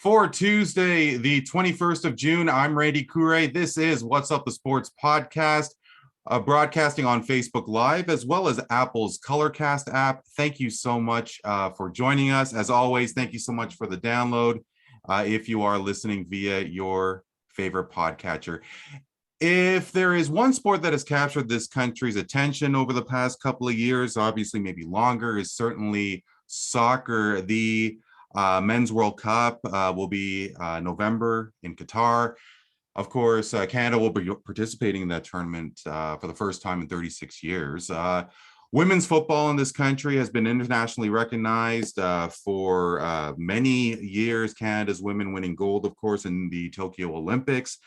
For Tuesday, the 21st of June, I'm Randy Kure. This is What's Up the Sports podcast, broadcasting on Facebook Live as well as Apple's Colorcast app. Thank you so much for joining us. As always, thank you so much for the download if you are listening via your favorite podcatcher. If there is one sport that has captured this country's attention over the past couple of years, obviously maybe longer, is certainly soccer. The Men's World Cup will be November in Qatar. Of course, Canada will be participating in that tournament for the first time in 36 years. Women's football in this country has been internationally recognized for many years. Canada's women winning gold, of course, in the Tokyo Olympics.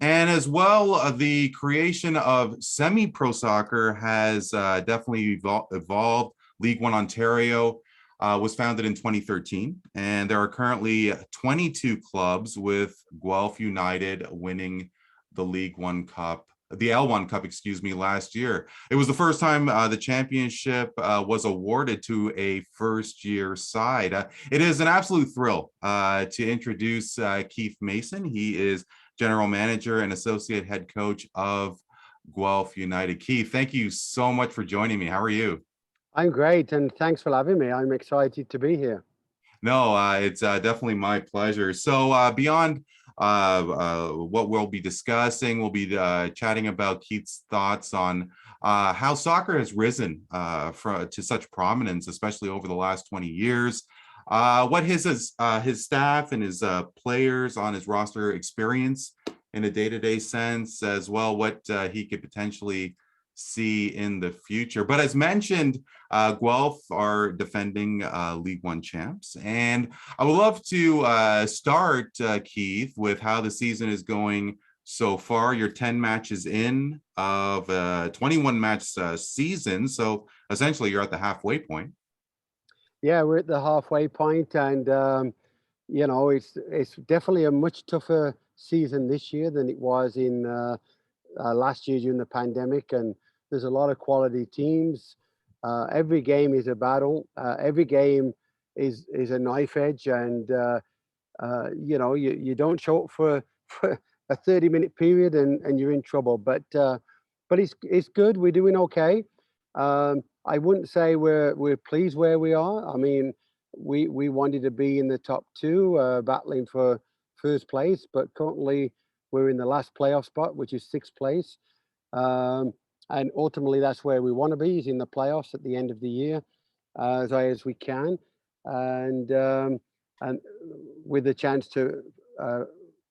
And as well, the creation of semi-pro soccer has definitely evolved. League One Ontario was founded in 2013, and there are currently 22 clubs, with Guelph United winning the League One Cup, the L1 Cup, last year. It was the first time the championship was awarded to a first-year side. It is an absolute thrill to introduce Keith Mason. He is General Manager and Associate Head Coach of Guelph United. Keith, thank you so much for joining me. How are you? I'm great, and thanks for having me. I'm excited to be here. No, it's definitely my pleasure. So beyond what we'll be discussing, we'll be chatting about Keith's thoughts on how soccer has risen to such prominence, especially over the last 20 years. What his staff and his players on his roster experience in a day-to-day sense, as well what he could potentially see in the future. But as mentioned, Guelph are defending League One champs, and I would love to start, Keith, with how the season is going so far. You're 10 matches in of a 21 match season, so essentially you're at the halfway point. Yeah, we're at the halfway point, and it's definitely a much tougher season this year than it was in last year during the pandemic. And there's a lot of quality teams. Every game is a battle. Every game is a knife edge, and you don't show up for a 30-minute period and you're in trouble. But it's good. We're doing okay. I wouldn't say we're pleased where we are. I mean, we wanted to be in the top two, battling for first place, but currently we're in the last playoff spot, which is sixth place. And ultimately, that's where we want to be, is in the playoffs at the end of the year, as high as we can, and with the chance to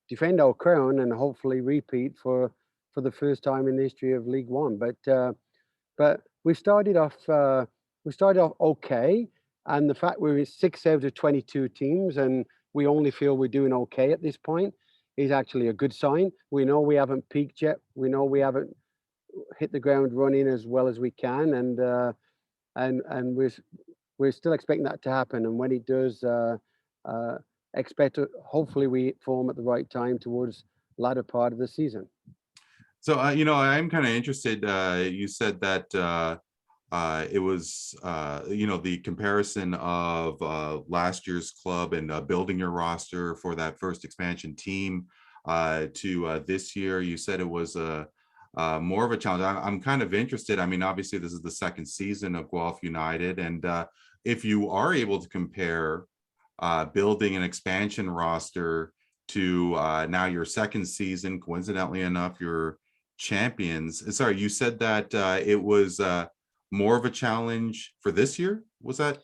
defend our crown and hopefully repeat for the first time in the history of League One. But we started off okay, and the fact we're in 6 out of 22 teams and we only feel we're doing okay at this point is actually a good sign. We know we haven't peaked yet. We know we haven't hit the ground running as well as we can, and we're still expecting that to happen. And when it does, hopefully we hit form at the right time towards the latter part of the season. So, I'm kind of interested. You said that it was, the comparison of last year's club and building your roster for that first expansion team to this year. You said it was more of a challenge. I'm kind of interested. I mean, obviously, this is the second season of Guelph United, and if you are able to compare building an expansion roster to now your second season, coincidentally enough, you're champions. Sorry, you said that it was more of a challenge for this year. Was that?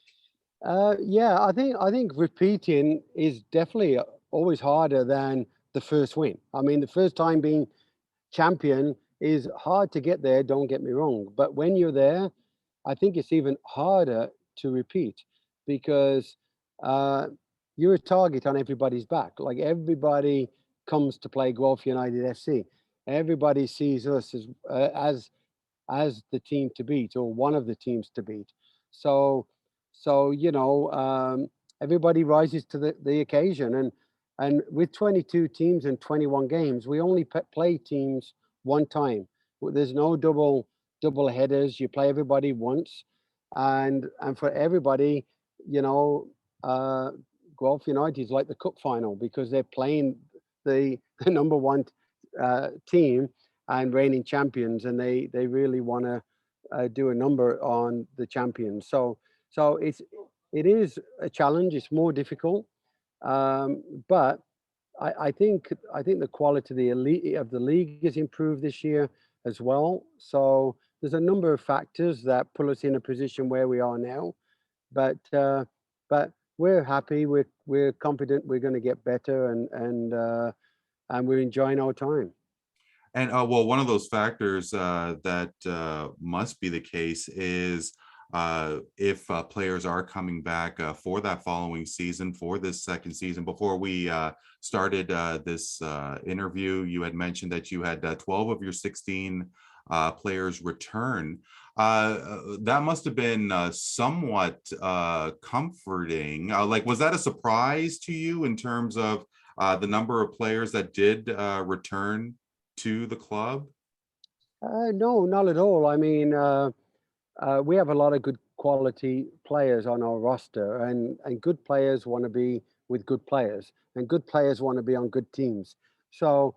Yeah, I think repeating is definitely always harder than the first win. I mean, the first time being champion is hard to get there, don't get me wrong. But when you're there, I think it's even harder to repeat, because you're a target on everybody's back. Like, everybody comes to play Guelph United FC. Everybody sees us as the team to beat, or one of the teams to beat. So everybody rises to the occasion. And with 22 teams and 21 games, we only play teams one time. There's no double headers. You play everybody once, and for everybody, Guelph United is like the cup final because they're playing the number one team and reigning champions, and they really want to do a number on the champions. So it is a challenge. It's more difficult, but I think the quality of the elite of the league has improved this year as well. So there's a number of factors that put us in a position where we are now. But we're happy. We're confident we're going to get better, and we're enjoying our time. And well, one of those factors that must be the case is if players are coming back for that following season, for this second season. Before we started this interview, you had mentioned that you had 12 of your 16 players return. That must have been somewhat comforting. Like, was that a surprise to you in terms of the number of players that did return to the club? No, not at all. I mean, we have a lot of good quality players on our roster, and good players want to be with good players, and good players want to be on good teams. So,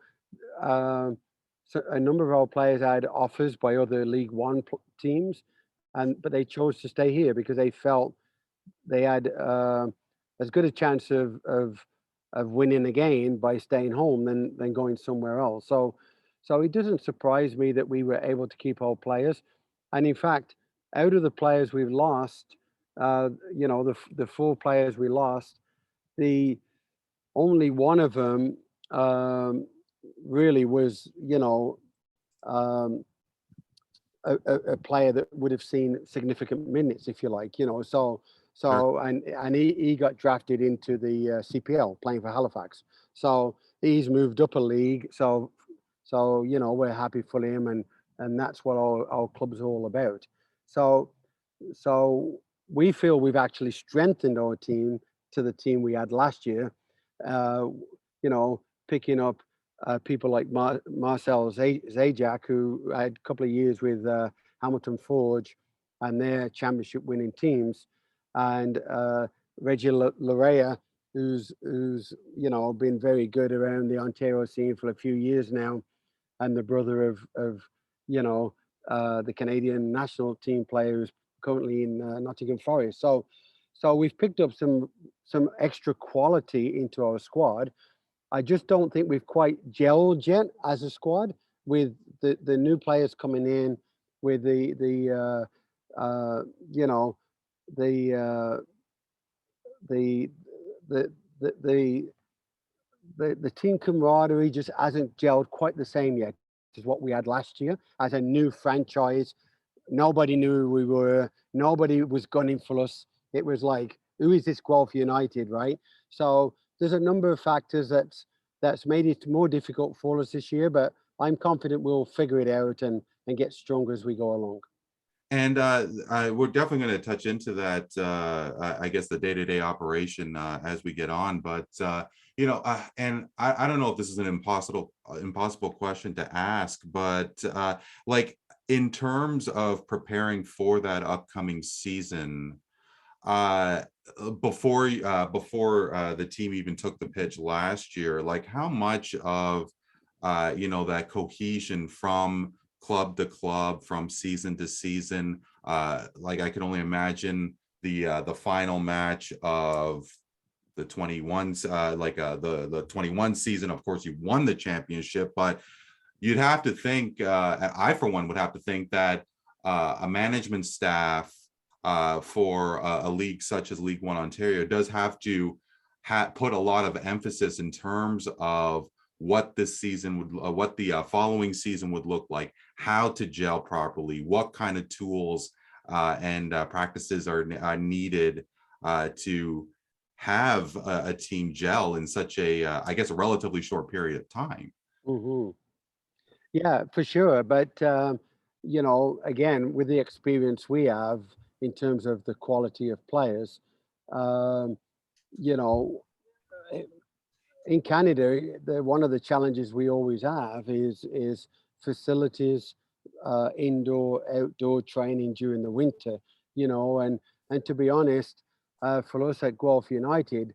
um, so a number of our players had offers by other League One teams, and but they chose to stay here because they felt they had as good a chance of winning again by staying home than going somewhere else. So it doesn't surprise me that we were able to keep our players, and in fact, out of the players we've lost, the four players we lost, the only one of them really was um, a player that would have seen significant minutes, if you like, So, Sure. and he got drafted into the CPL playing for Halifax. So he's moved up a league. So we're happy for him, and that's what our club's all about. So, so we feel we've actually strengthened our team to the team we had last year. Uh, Picking up people like Marcel Zajac, who had a couple of years with Hamilton Forge and their championship winning teams, and Reggie Larea, who's been very good around the Ontario scene for a few years now, and the brother of the Canadian national team player who's currently in Nottingham Forest. So we've picked up some extra quality into our squad. I just don't think we've quite gelled yet as a squad with the new players coming in, with you know the the the the the team camaraderie just hasn't gelled quite the same yet as what we had last year as a new franchise. Nobody knew who we were. Nobody was gunning for us. It was like, who is this Guelph United, right? So there's a number of factors that's made it more difficult for us this year, but I'm confident we'll figure it out and get stronger as we go along. And we're definitely going to touch into that, I guess, the day-to-day operation as we get on. But and I don't know if this is an impossible question to ask, but like in terms of preparing for that upcoming season, uh, before the team even took the pitch last year, like how much of that cohesion from club to club, from season to season, like I can only imagine the final match of the 21s, the 21 season. Of course, you won the championship, but you'd have to think, I for one would have to think that a management staff for a league such as League One Ontario does have to put a lot of emphasis in terms of what this season would, what the following season would look like, how to gel properly, what kind of tools and practices are needed to have a team gel in such a, I guess, a relatively short period of time. Hmm. Yeah, for sure. But again, with the experience we have in terms of the quality of players, um, you know, i- in Canada, one of the challenges we always have is facilities, indoor, outdoor training during the winter. And to be honest, for us at Guelph United,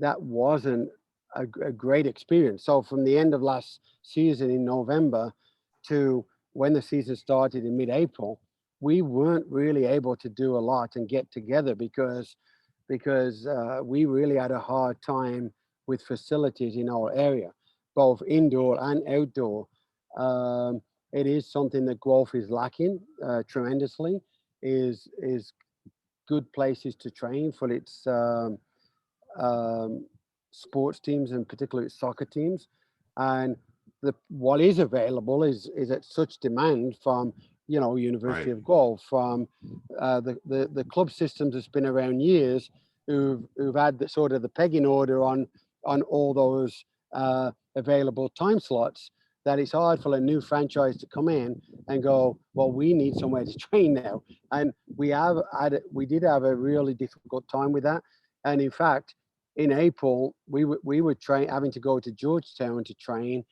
that wasn't a great experience. So from the end of last season in November to when the season started in mid-April, we weren't really able to do a lot and get together because we really had a hard time with facilities in our area, both indoor and outdoor. Um, it is something that Guelph is lacking tremendously. Is good places to train for its um, sports teams and particularly its soccer teams. And what is available is at such demand from University Right. of Guelph, from the club systems that's been around years, who've had the sort of the pegging order on all those available time slots, that it's hard for a new franchise to come in and go, well, we need somewhere to train now. And we did have a really difficult time with that. And in fact, in April, we were having to go to Georgetown to train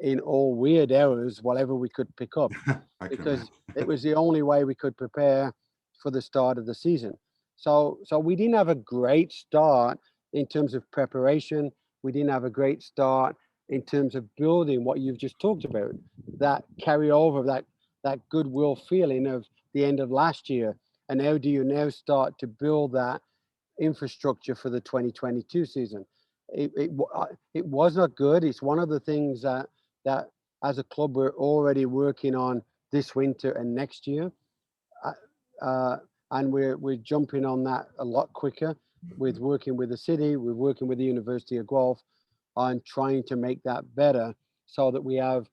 in all weird hours, whatever we could pick up, I can because it imagine. was the only way we could prepare for the start of the season. So we didn't have a great start in terms of preparation. We didn't have a great start in terms of building what you've just talked about, that carryover, that goodwill feeling of the end of last year. And how do you now start to build that infrastructure for the 2022 season? It was not good. It's one of the things that as a club we're already working on this winter and next year, uh, uh, and we're jumping on that a lot quicker with working with the city, we're working with the University of Guelph on trying to make that better, so that we have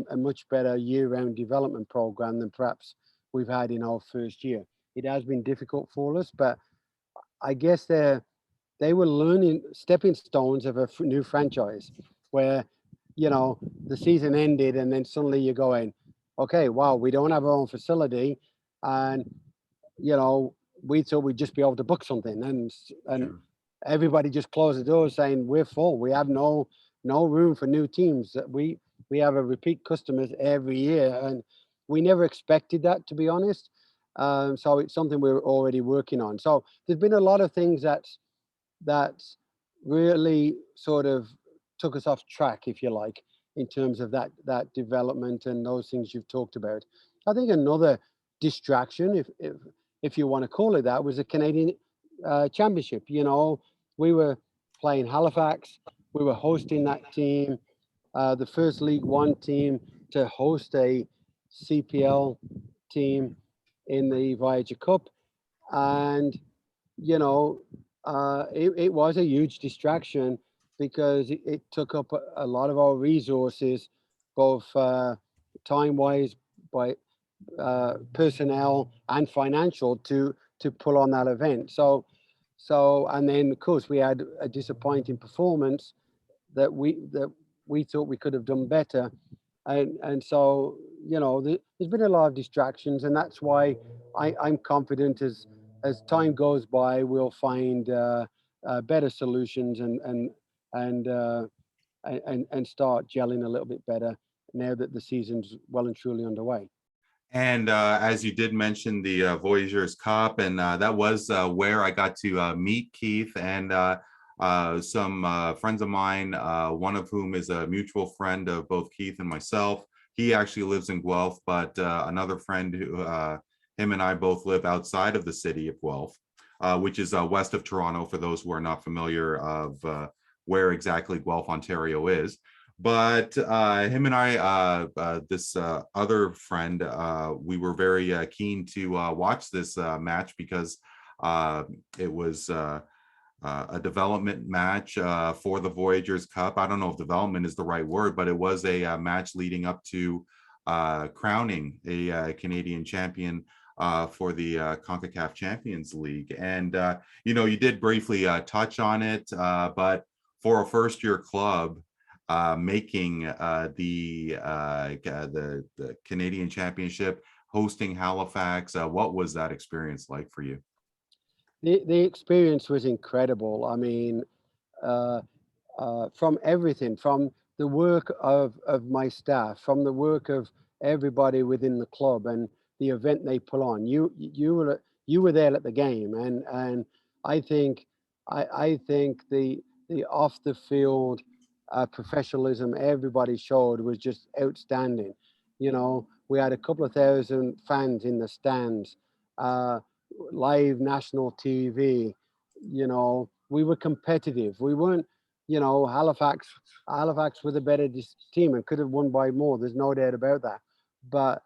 a much better year-round development program than perhaps we've had in our first year. It has been difficult for us, but I guess they were learning stepping stones of a new franchise, where the season ended and then suddenly you're going, okay, wow, we don't have our own facility, and you know we thought we'd just be able to book something, and Sure. everybody just closed the doors saying we're full. We have no room for new teams. We have a repeat customers every year, and we never expected that, to be honest. So it's something we're already working on. So there's been a lot of things that's really sort of took us off track, if you like, in terms of that development and those things you've talked about. I think another distraction, if you want to call it that, was the Canadian Championship. We were playing Halifax. We were hosting that team, the first League One team to host a CPL team in the Voyager Cup, and you know, it was a huge distraction because it took up a lot of our resources, both time-wise, by personnel and financial, to pull on that event. And then of course we had a disappointing performance that we thought we could have done better, and so there's been a lot of distractions, and that's why I'm confident as time goes by we'll find better solutions and and start gelling a little bit better now that the season's well and truly underway. And as you did mention the Voyageurs Cup, and that was where I got to meet Keith and some friends of mine, one of whom is a mutual friend of both Keith and myself. He actually lives in Guelph, but another friend who him and I both live outside of the city of Guelph, which is west of Toronto, for those who are not familiar of where exactly Guelph, Ontario is. But him and I, this other friend, we were very keen to watch this match because it was a development match for the Voyageurs Cup. I don't know if development is the right word, but it was a match leading up to crowning a Canadian champion for the CONCACAF Champions League. And, you did briefly touch on it, but for a first-year club, making the Canadian Championship, hosting Halifax. What was that experience like for you? The experience was incredible. I mean, uh, from everything, from the work of my staff, from the work of everybody within the club, and the event they put on. You were there at the game, and I think I think the off the field professionalism everybody showed was just outstanding. You know, we had a couple of thousand fans in the stands, uh, live national TV. You know, we were competitive. We weren't, you know, Halifax were the better team and could have won by more. There's no doubt about that. But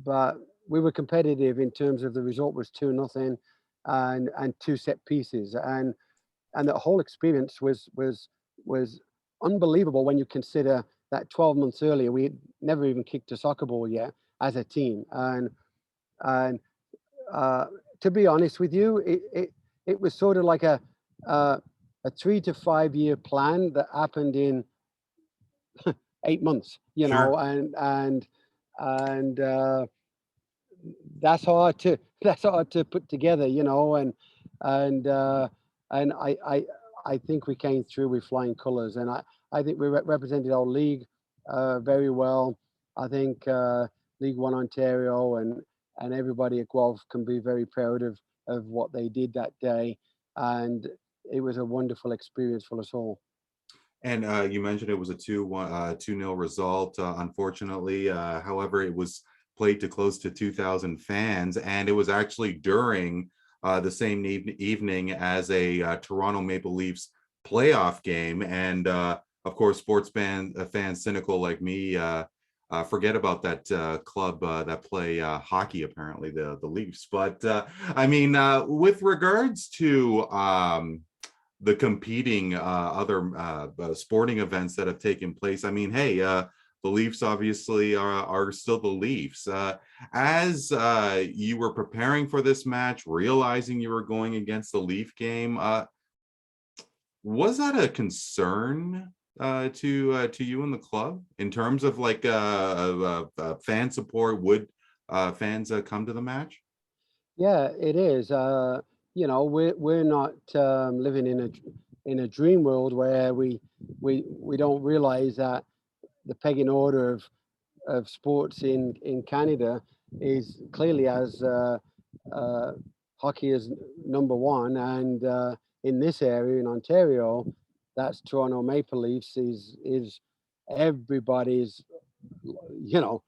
but we were competitive in terms of the result was 2-0 and two set pieces and the whole experience was unbelievable when you consider that 12 months earlier we had never even kicked a soccer ball yet as a team and uh, to be honest with you it was sort of like uh, a 3 to 5 year plan that happened in 8 months, you know, Sure. and that's hard to that's hard to put together, you know, and uh, and I think we came through with flying colours, and I think we represented our league very well. I think League One Ontario and everybody at Guelph can be very proud of what they did that day, and it was a wonderful experience for us all. And you mentioned it was a 2-0 result. Unfortunately, however, it was played to close to 2,000 fans, and it was actually during the same evening as a Toronto Maple Leafs playoff game. And of course, fans cynical like me forget about that club that play hockey. Apparently, the Leafs. But I mean, with regards to the competing other sporting events that have taken place. I mean, hey, the Leafs obviously are still the Leafs. As you were preparing for this match, realizing you were going against the Leaf game, was that a concern to you and the club in terms of like fan support? Would fans come to the match? Yeah, it is. You know, we're not living in a dream world where we don't realize that the pegging order of sports in Canada is clearly as uh, hockey is number one, and in this area in Ontario, that's Toronto Maple Leafs is everybody's, you know,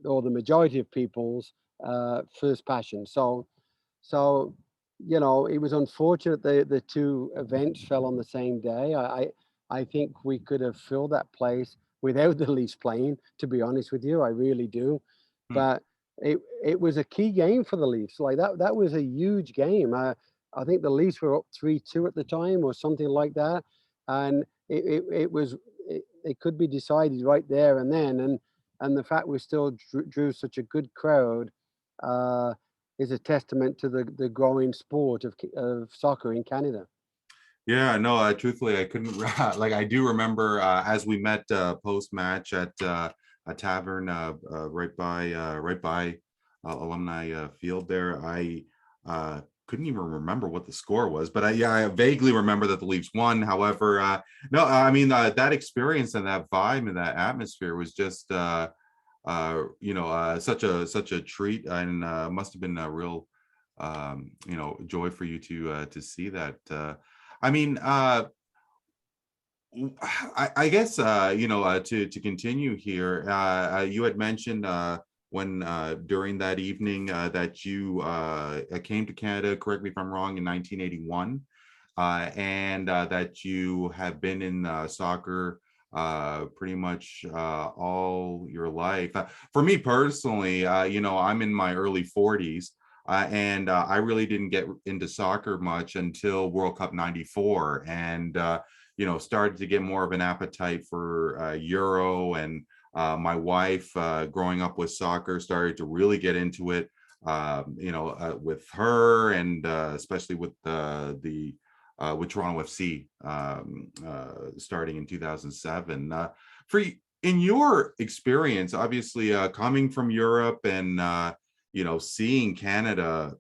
or the majority of people's first passion. So, you know, it was unfortunate the two events fell on the same day. I think we could have filled that place without the Leafs playing. To be honest with you, I really do. Hmm. But it was a key game for the Leafs. Like that was a huge game. I think the Leafs were up 3-2 at the time or something like that, and it was it could be decided right there and then. And the fact we still drew such a good crowd. Is a testament to the growing sport of soccer in Canada. Yeah, no, truthfully, I couldn't like I do remember as we met post match at a tavern right by Alumni Field there. I couldn't even remember what the score was, but yeah, I vaguely remember that the Leafs won. However, no, I mean that experience and that vibe and that atmosphere was just such a treat, and must have been a real joy for you to see that. I mean, I guess to continue here, you had mentioned when during that evening that you came to Canada. Correct me if I'm wrong. In 1981, and that you have been in soccer pretty much all your life. For me personally, I'm in my early 40s. And I really didn't get into soccer much until World Cup '94, and started to get more of an appetite for Euro. And my wife, growing up with soccer, started to really get into it. With her, and especially with Toronto FC starting in 2007. In your experience, obviously coming from Europe and seeing Canada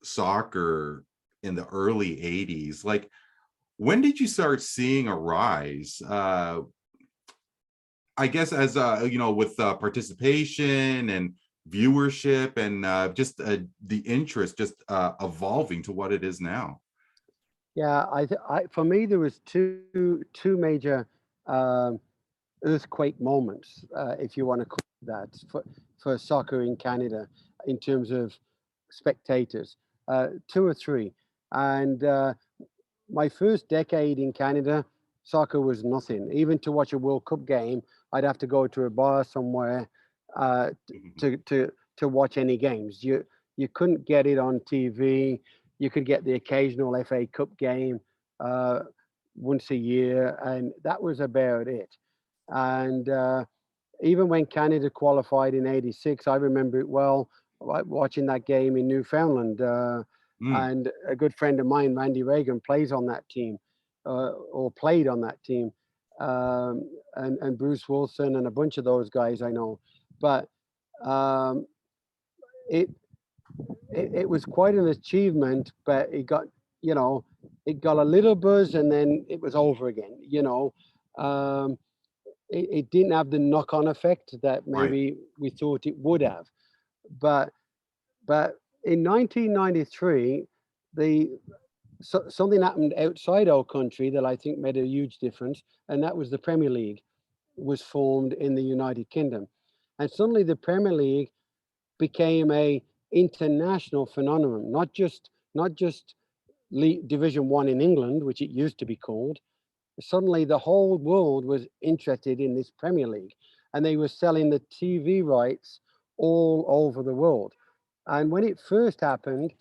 soccer in the early 80s, like when did you start seeing a rise? I guess as with participation and viewership and just the interest just evolving to what it is now. Yeah, for me there was two major um, earthquake moments, if you want to call it that, for soccer in Canada in terms of spectators, two or three. And my first decade in Canada, soccer was nothing. Even to watch a World Cup game, I'd have to go to a bar somewhere Mhm. to watch any games. You couldn't get it on TV. You could get the occasional FA Cup game uh, once a year, and that was about it. And even when Canada qualified in '86, I remember it well, watching that game in Newfoundland. Mm, And a good friend of mine, Randy Reagan, plays on that team, or played on that team, and Bruce Wilson and a bunch of those guys I know. But um, it, it was quite an achievement, but you know, it got a little buzz and then it was over again. Um, it didn't have the knock-on effect that right. maybe we thought it would have. But but in 1993, the something happened outside our country that I think made a huge difference, and that was the Premier League was formed in the United Kingdom, and suddenly the Premier League became a international phenomenon, not just Division One in England, which it used to be called. Suddenly the whole world was interested in this Premier League, and they were selling the TV rights all over the world. And when it first happened,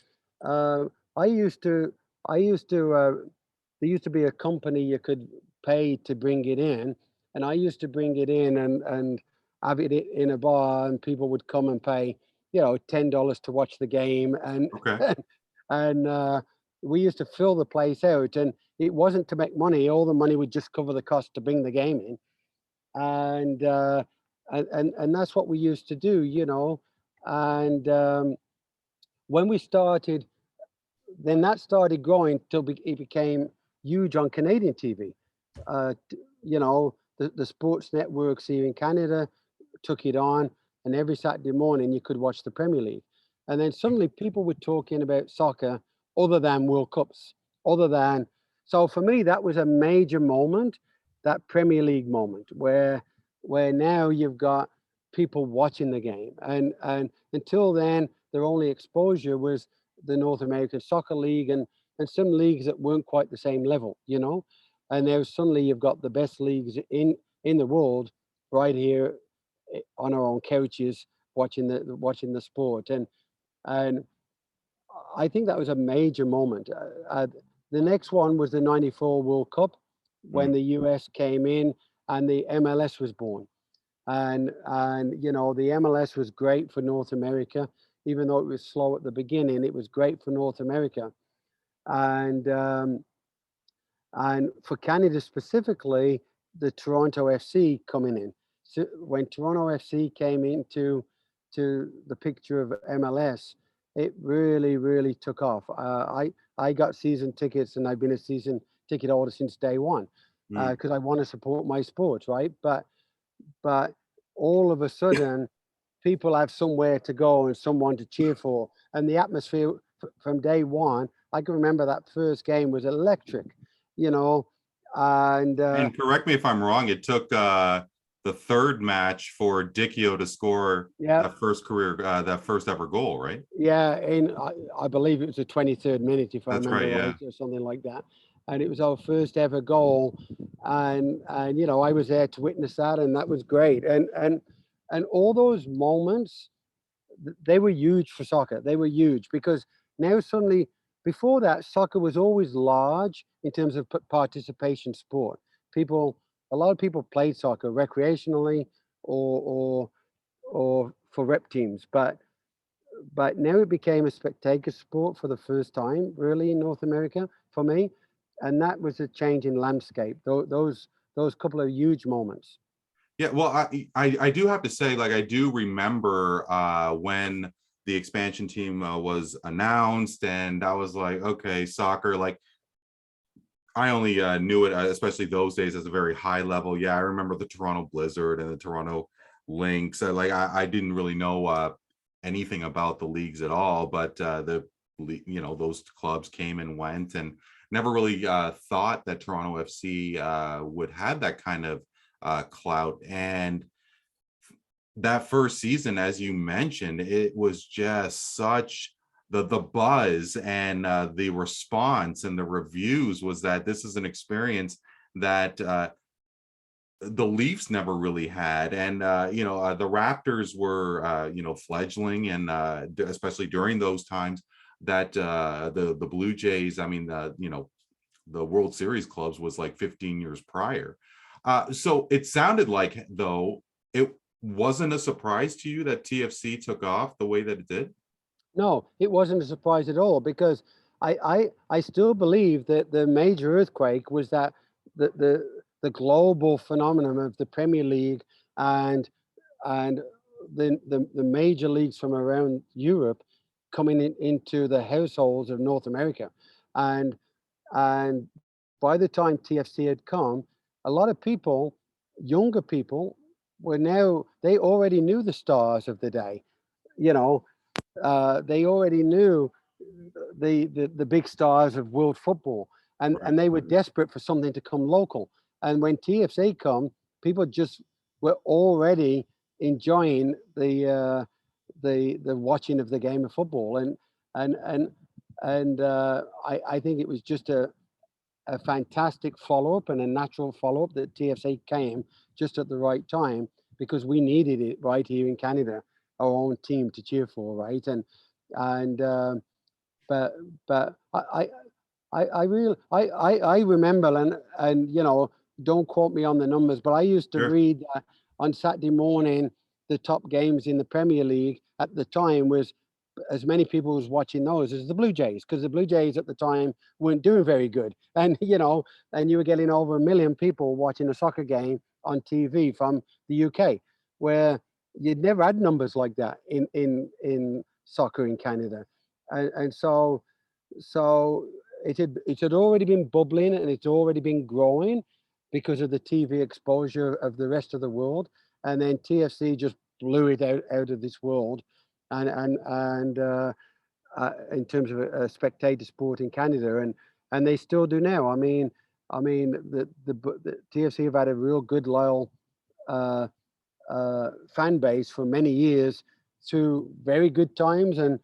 uh, I used to, I used to, there used to be a company you could pay to bring it in, and I used to bring it in and have it in a bar, and people would come and pay, $10 to watch the game, and Okay. and we used to fill the place out, and it wasn't to make money. All the money would just cover the cost to bring the game in, and and that's what we used to do. And when we started, then that started growing till it became huge on Canadian TV. The sports networks here in Canada took it on, and every Saturday morning you could watch the Premier League. And then suddenly people were talking about soccer other than World Cups, other than. So for me, that was a major moment, that Premier League moment, where now you've got people watching the game, and until then, their only exposure was the North American Soccer League and some leagues that weren't quite the same level. And now suddenly you've got the best leagues in the world right here on our own couches watching the sport, and I think that was a major moment. The next one was the '94 World Cup when Mm. the US came in and the MLS was born, and the MLS was great for North America, even though it was slow at the beginning. It was great for North America, and for Canada specifically, the Toronto FC coming in. So when Toronto FC came into the picture of MLS, it really, really took off. I got season tickets, and I've been a season ticket holder since day one Mm. because I want to support my sports, right? But all of a sudden, people have somewhere to go and someone to cheer for, and the atmosphere from day one. I can remember that first game was electric, you know, and And correct me if I'm wrong, it took the third match for Dicchio to score yeah, that first ever goal, right? yeah. I believe it was the 23rd minute, if I That's remember right, right, yeah. or something like that. And it was our first ever goal, and I was there to witness that, and that was great. And all those moments, they were huge for soccer. They were huge because now suddenly, before that, soccer was always large in terms of participation sport. A lot of people played soccer recreationally or or for rep teams, but now it became a spectator sport for the first time, really, in North America for me, and that was a change in landscape. Those couple of huge moments. Yeah, well, I do have to say, like, I do remember when the expansion team was announced, and I was like, okay, soccer. Like, I only knew it, especially those days, as a very high level. Yeah, I remember the Toronto Blizzard and the Toronto Lynx. I didn't really know anything about the leagues at all, but those clubs came and went, and never really thought that Toronto FC would have that kind of clout. And that first season, as you mentioned, it was just such the buzz and the response and the reviews was that this is an experience that the Leafs never really had. And the Raptors were fledgling, and especially during those times that the Blue Jays, I mean, the World Series clubs was like 15 years prior. So it sounded like, though, it wasn't a surprise to you that TFC took off the way that it did. No, it wasn't a surprise at all, because I still believe that the major earthquake was that the global phenomenon of the Premier League and and the major leagues from around Europe coming into the households of North America. And and by the time TFC had come, a lot of people, younger people, were now, they already knew the stars of the day. You know, they already knew the big stars of world football, Right. and they were desperate for something to come local. And when TFC come, people just were already enjoying the watching of the game of football. And and I think it was just a fantastic follow up and a natural follow up that TFC came just at the right time, because we needed it right here in Canada, our own team to cheer for, right? And but I really I remember, and don't quote me on the numbers, but I used to Sure. read on Saturday morning the top games in the Premier League at the time was as many people was watching those as the Blue Jays, because the Blue Jays at the time weren't doing very good, and and you were getting over 1 million people watching a soccer game on TV from the UK, where you'd never had numbers like that in soccer in Canada. And so it had already been bubbling, and it's already been growing because of the TV exposure of the rest of the world. And then TFC just blew it out of this world, and in terms of a spectator sport in Canada, and they still do now. I mean, the TFC have had a real good loyal uh, fan base for many years, through very good times, and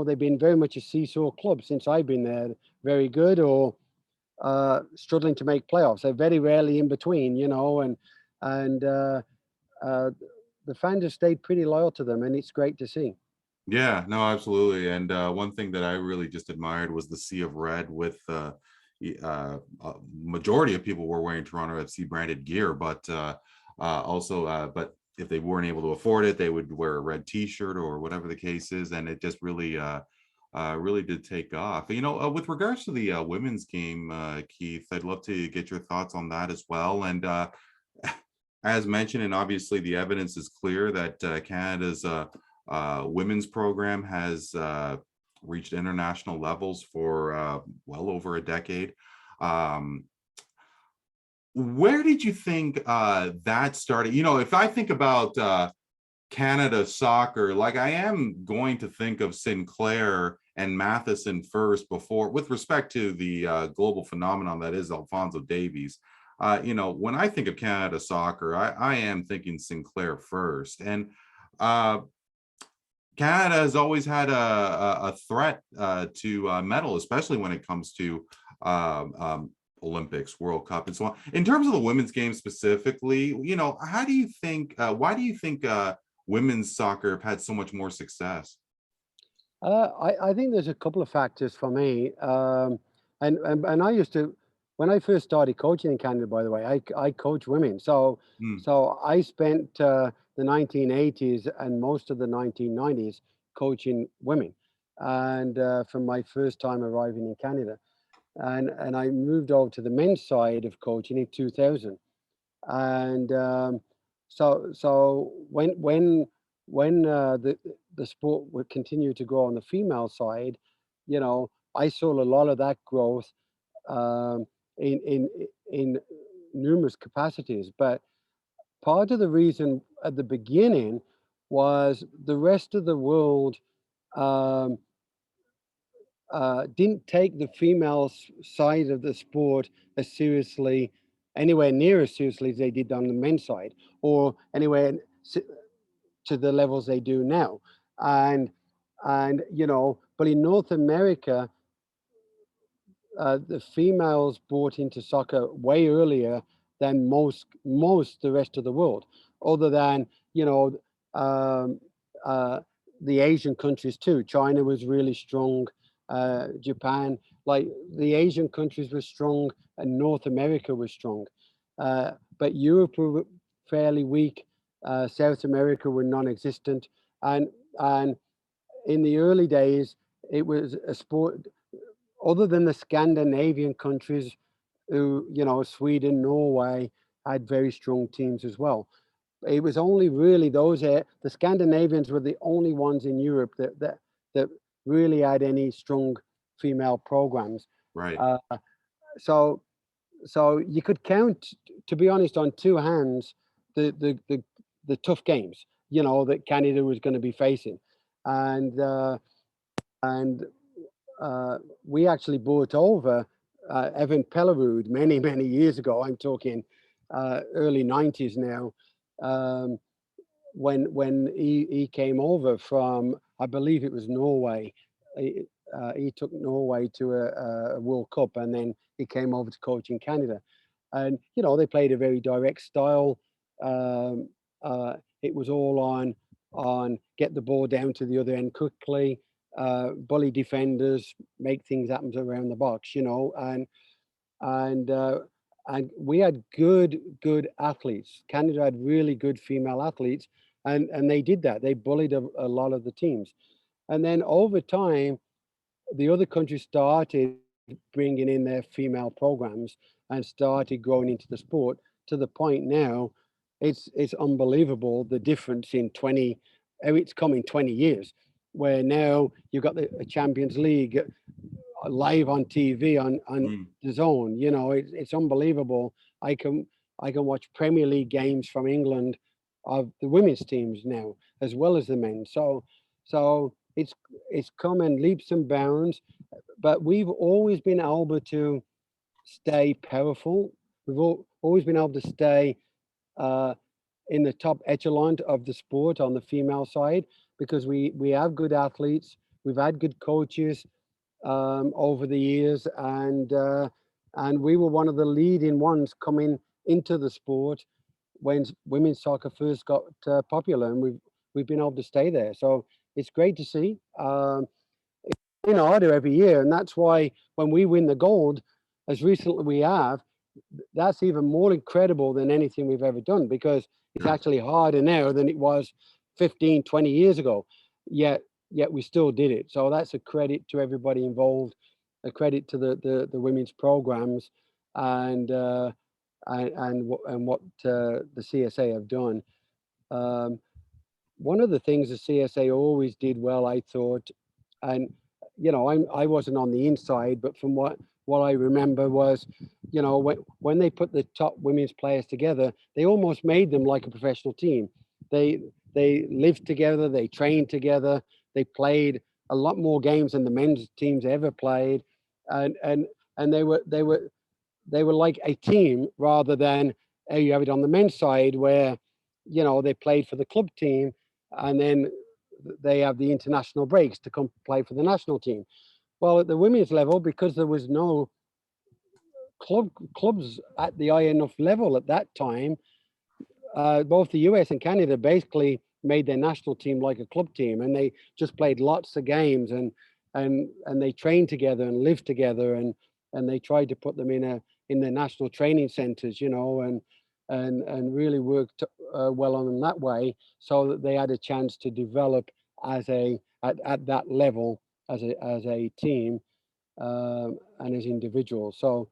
they've been very much a seesaw club since I've been there. Very good, or struggling to make playoffs. They're very rarely in between, and uh, the fans have stayed pretty loyal to them, and it's great to see. Yeah, no, absolutely. And one thing that I really just admired was the sea of red with majority of people were wearing Toronto FC branded gear, but but if they weren't able to afford it, they would wear a red T-shirt or whatever the case is, and it just really really did take off. With regards to the women's game, Keith, I'd love to get your thoughts on that as well. And as mentioned, and obviously the evidence is clear that Canada's women's program has reached international levels for well over a decade. Um, where did you think that started? If I think about Canada soccer, like I am going to think of Sinclair and Matheson first, before, with respect to the global phenomenon that is Alphonso Davies. When I think of Canada soccer, I am thinking Sinclair first. And Canada has always had a threat to medal, especially when it comes to Olympics, World Cup, and so on. In terms of the women's game specifically, how do you think? Why do you think women's soccer have had so much more success? I think there's a couple of factors for me, and I used to, when I first started coaching in Canada. By the way, I coach women, so Hmm. so I spent the 1980s and most of the 1990s coaching women, and from my first time arriving in Canada, and I moved over to the men's side of coaching in 2000. And so when the sport would continue to grow on the female side, I saw a lot of that growth um, in numerous capacities. But part of the reason at the beginning was the rest of the world um, didn't take the female side of the sport as seriously, anywhere near as seriously as they did on the men's side, or anywhere to the levels they do now. And but in North America, the females brought into soccer way earlier than most the rest of the world, other than um, uh, the Asian countries too. China was really strong, Japan, like the Asian countries were strong, and North America was strong, but Europe were fairly weak. South America were non-existent, and and in the early days, it was a sport other than the Scandinavian countries, who, Sweden, Norway, had very strong teams as well. It was only really the Scandinavians were the only ones in Europe that really had any strong female programs. Right. Uh, so so you could count, to be honest, on two hands the tough games, that Canada was going to be facing, and and we actually brought over Evan Pellerud many years ago. I'm talking early '90s now, um, when he came over from, I believe it was Norway. He took Norway to a World Cup, and then he came over to coach in Canada. And they played a very direct style. Um, it was all on get the ball down to the other end quickly, bully defenders, make things happen around the box, and and we had good athletes. Canada had really good female athletes, and they did that. They bullied a lot of the teams, and then over time, the other countries started bringing in their female programs and started growing into the sport to the point now, it's unbelievable the difference in 20. It's come in 20 years, where now you've got the Champions League live on TV on Mm. the zone. It's unbelievable. I can watch Premier League games from England of the women's teams now as well as the men. So it's come in leaps and bounds, but we've always been able to stay powerful. We've always been able to stay uh, in the top echelon of the sport on the female side, because we have good athletes. We've had good coaches over the years, and we were one of the leading ones coming into the sport when women's soccer first got popular, and we've been able to stay there. So it's great to see. Harder every year, and that's why when we win the gold, as recently we have, that's even more incredible than anything we've ever done, because it's Sure. actually harder now than it was 15, 20 years ago. Yet we still did it. So that's a credit to everybody involved, a credit to the women's programs, and what the CSA have done. Um, One of the things the CSA always did well, I thought, and I wasn't on the inside, but from what I remember was, when they put the top women's players together, they almost made them like a professional team. They lived together, they trained together, they played a lot more games than the men's teams ever played, and and and they were like a team, rather than how you have it on the men's side, where they played for the club team, and then they have the international breaks to come play for the national team. Well, at the women's level, because there was no clubs at the high enough level at that time, both the US and Canada basically made their national team like a club team, and they just played lots of games, and they trained together and lived together, and they tried to put them in their national training centers, and really worked well on them that way, so that they had a chance to develop at that level as a team, and as individuals. So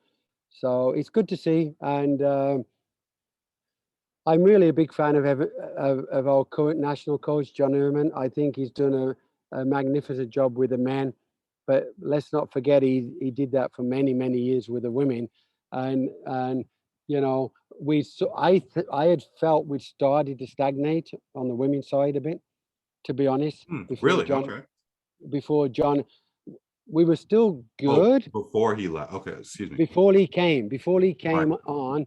it's good to see, and I'm really a big fan of our current national coach, John Ehrman. I think he's done a magnificent job with the men, but let's not forget he did that for many years with the women, and I had felt we'd started to stagnate on the women's side a bit, to be honest, Really? Okay. Before John we were still Oh, good before he left. Okay, excuse me. before he Right. came on.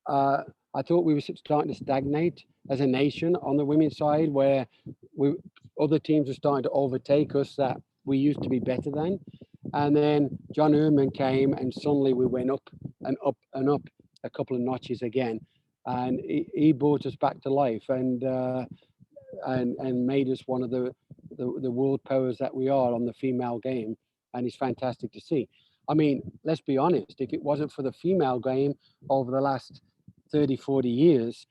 uh, I thought we were starting to stagnate as a nation on the women's side, where we other teams were starting to overtake us that we used to be better than. And then John Erman came, and suddenly we went up and up and up a couple of notches again, and he brought us back to life, and made us one of the world powers that we are on the female game, and it's fantastic to see. I mean, let's be honest, if it wasn't for the female game over the last 30, 40 years,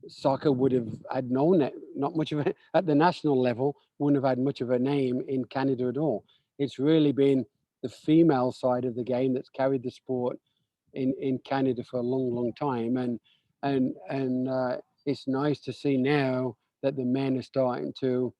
soccer would have had not much of a, at the national level, wouldn't have had much of a name in Canada at all. It's really been the female side of the game that's carried the sport in Canada for a long, long time. And it's nice to see now that the men are starting to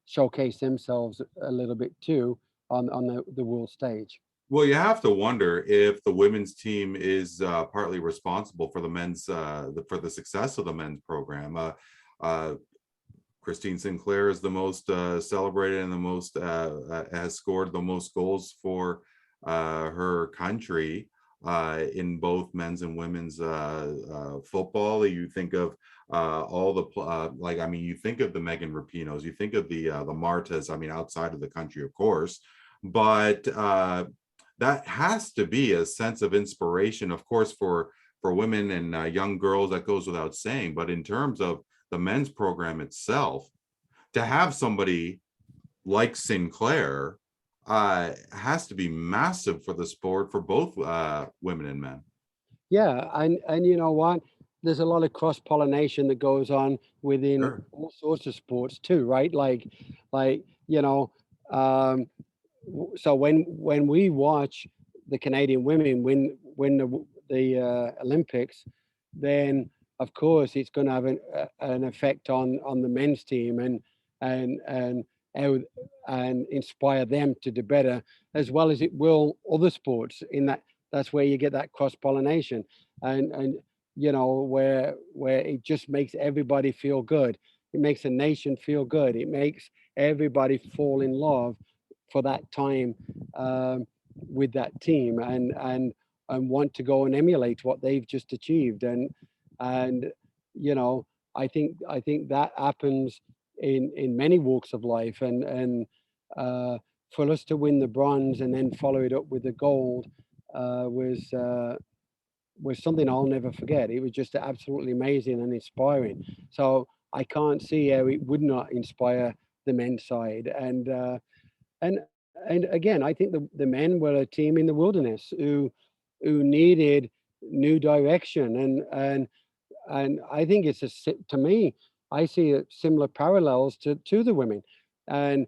showcase themselves a little bit too on the world stage. Well, you have to wonder if the women's team is partly responsible for the men's for the success of the men's program. Uh, Christine Sinclair is the most celebrated and the most has scored the most goals for her country in both men's and women's football. You think of all the like, I mean, you think of the Megan Rapinos, you think of the Martas. I mean, outside of the country, of course, but that has to be a sense of inspiration, of course, for women and young girls. That goes without saying. But in terms of the men's program itself, to have somebody like Sinclair has to be massive for the sport, for both women and men. Yeah, and you know what? There's a lot of cross pollination that goes on within Sure. all sorts of sports too, right? Like you know, um, so when we watch the Canadian women win the Olympics, then of course it's going to have an effect on the men's team, and how, and inspire them to do better, as well as it will other sports. In that's where you get that cross pollination, and you know, where it just makes everybody feel good. It makes a nation feel good. It makes everybody fall in love for that time, with that team, and want to go and emulate what they've just achieved. And you know, I think that happens in many walks of life, and for us to win the bronze and then follow it up with the gold was something I'll never forget. It was just absolutely amazing and inspiring. So I can't see how it would not inspire the men's side. And and again, I think the men were a team in the wilderness who needed new direction, and I think it's to me, I see similar parallels to the women, and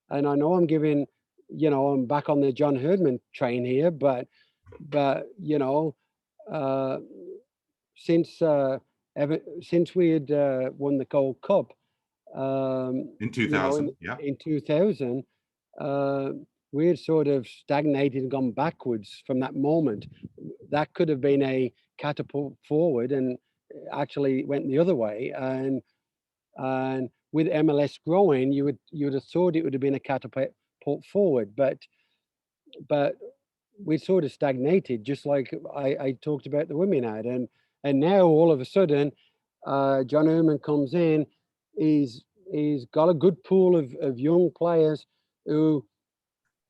and I know I'm giving, you know, I'm back on the John Herdman train here, but you know, uh, since since we had won the Gold Cup, In you know, 2000, yeah. in 2000, uh, we had sort of stagnated and gone backwards from that moment. That could have been a catapult forward, and actually went the other way. And with MLS growing, you would have thought it would have been a catapult forward, but we sort of stagnated, just like I talked about the women had, and now all of a sudden, John Erman comes in. He's got a good pool of young players who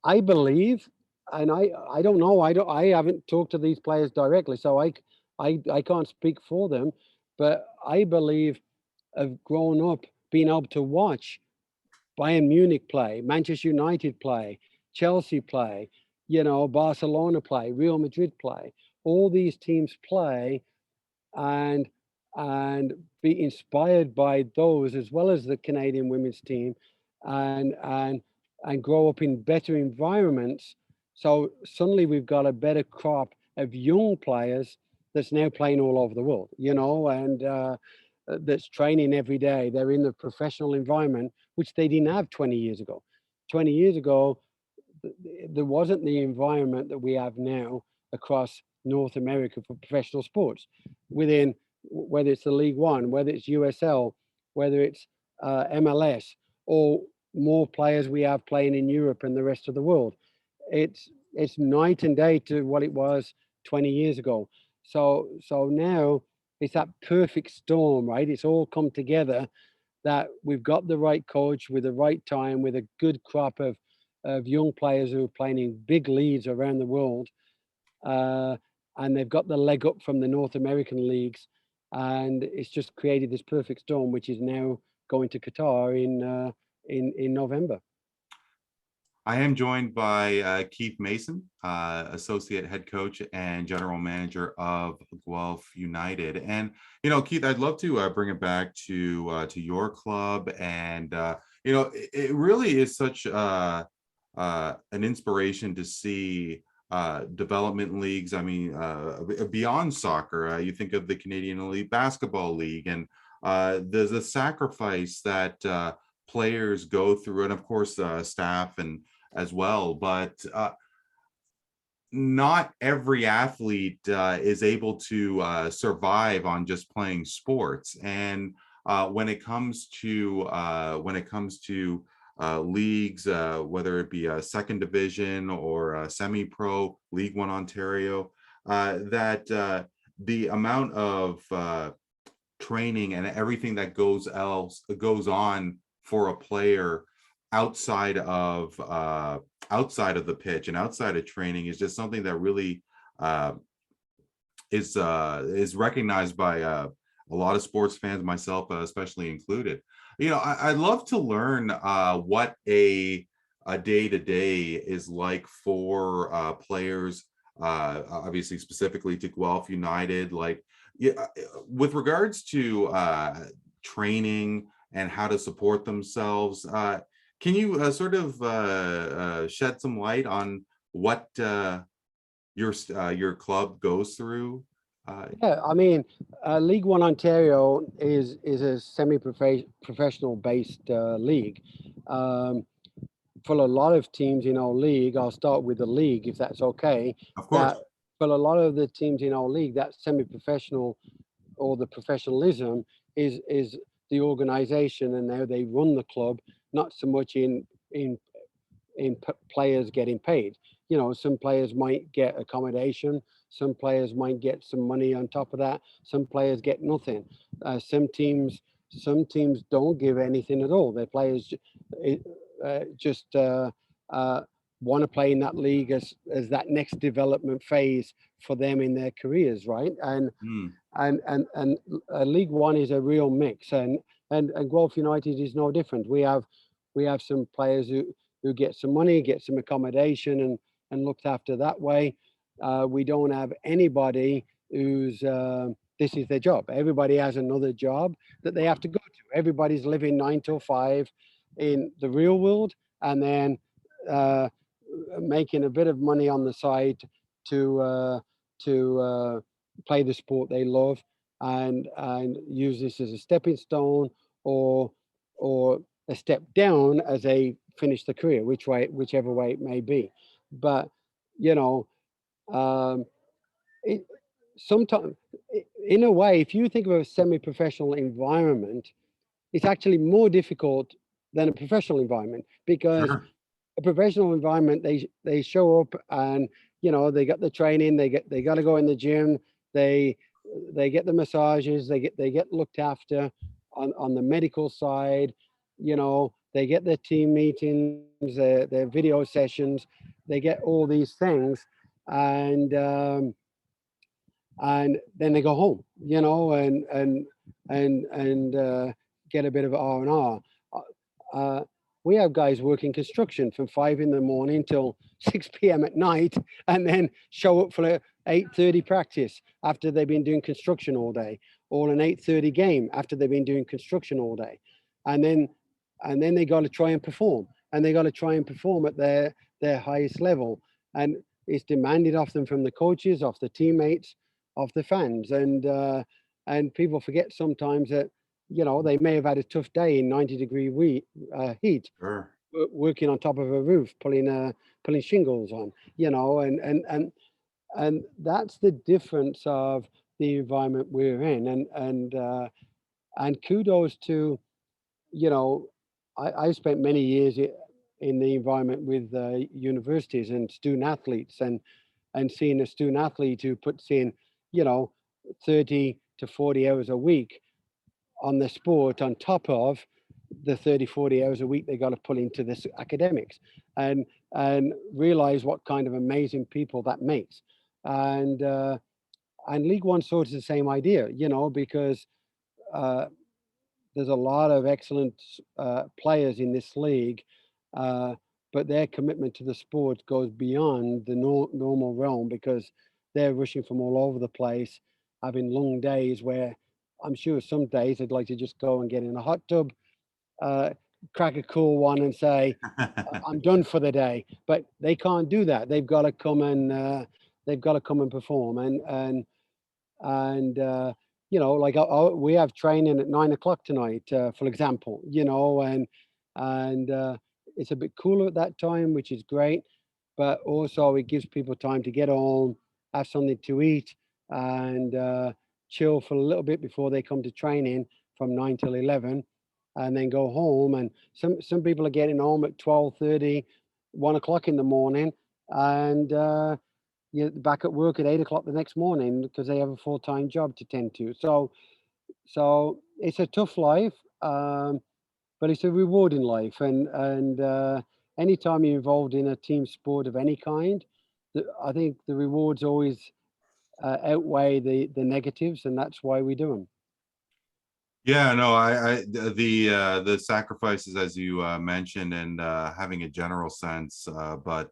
I believe, and I don't know, I haven't talked to these players directly, so I can't speak for them, but I believe have grown up being able to watch Bayern Munich play, Manchester United play, Chelsea play, you know, Barcelona play, Real Madrid play. All these teams play, and and be inspired by those, as well as the Canadian women's team, and grow up in better environments. So suddenly we've got a better crop of young players that's now playing all over the world, you know, and that's training every day. They're in the professional environment, which they didn't have 20 years ago. 20 years ago, there wasn't the environment that we have now across North America for professional sports. Within, whether it's the League One, whether it's USL, whether it's MLS, or more players we have playing in Europe and the rest of the world. It's night and day to what it was 20 years ago. So now it's that perfect storm, right? It's all come together that we've got the right coach with the right time, with a good crop of young players who are playing in big leagues around the world. Uh, and they've got the leg up from the North American leagues. And it's just created this perfect storm, which is now going to Qatar in November. I am joined by Keith Mason, associate head coach and general manager of Guelph United. And Keith, I'd love to bring it back to your club. And it really is such an inspiration to see development leagues. I mean, beyond soccer, you think of the Canadian Elite Basketball League, and there's a sacrifice that players go through, and of course staff and as well, but not every athlete is able to survive on just playing sports. And when it comes to leagues, whether it be a second division or a semi-pro, League One Ontario, that the amount of training and everything that goes on for a player outside of the pitch and outside of training is just something that really is recognized by a lot of sports fans, myself especially included. I'd love to learn what a day-to-day is like for players, obviously specifically to Guelph United, like with regards to training and how to support themselves. Can you sort of shed some light on what your club goes through? Yeah, I mean, League One Ontario is a semi-professional based league. For a lot of teams in our league, I'll start with the league if that's okay. Of course. That for a lot of the teams in our league, that semi-professional or the professionalism is the organization and how they run the club, not so much in players getting paid. Some players might get accommodation, some players might get some money on top of that, some players get nothing. Some teams don't give anything at all. Their players just want to play in that league as that next development phase for them in their careers, right? And League One is a real mix, and Guelph United is no different. We have some players who get some money, get some accommodation, and looked after that way. We don't have anybody who's this is their job. Everybody has another job that they have to go to. Everybody's living 9 to 5 in the real world, and then making a bit of money on the side to play the sport they love, and use this as a stepping stone or a step down as they finish the career, whichever way it may be. But sometimes, in a way, if you think of a semi-professional environment, it's actually more difficult than a professional environment, because Sure. a professional environment, they show up and they got the training, they got to go in the gym, they get the massages, they get looked after on the medical side, they get their team meetings, their video sessions, they get all these things, and then they go home, and get a bit of R&R. We have guys working construction from 5 in the morning till 6 p.m. at night, and then show up for an 8:30 practice after they've been doing construction all day, or an 8:30 game after they've been doing construction all day, and then they got to try and perform, and they got to try and perform at their highest level, and it's demanded of them from the coaches, of the teammates, of the fans, and people forget sometimes that they may have had a tough day in 90-degree heat, Sure. working on top of a roof, pulling shingles on, and that's the difference of the environment we're in, and kudos to I spent many years in the environment with universities and student athletes, and seeing a student athlete who puts in, you know, 30 to 40 hours a week on the sport on top of the 30, 40 hours a week they got to put into this academics, and and realize what kind of amazing people that makes. And League One sort of the same idea, you know, because uh, there's a lot of excellent players in this league, uh, but their commitment to the sport goes beyond the normal realm, because they're rushing from all over the place, having long days where I'm sure some days they'd like to just go and get in a hot tub, uh, crack a cool one, and say, I'm done for the day. But they can't do that. They've got to come and perform, and you know, like we have training at 9 o'clock tonight, for example, you know, and it's a bit cooler at that time, which is great, but also it gives people time to get home, have something to eat, and chill for a little bit before they come to training from 9 till 11, and then go home. And some people are getting home at 12:30, 1 o'clock in the morning, and you're back at work at 8 o'clock the next morning because they have a full-time job to tend to. So it's a tough life, but it's a rewarding life. And anytime you're involved in a team sport of any kind, I think the rewards always outweigh the negatives, and that's why we do them. Yeah, no, the sacrifices, as you mentioned, and having a general sense, but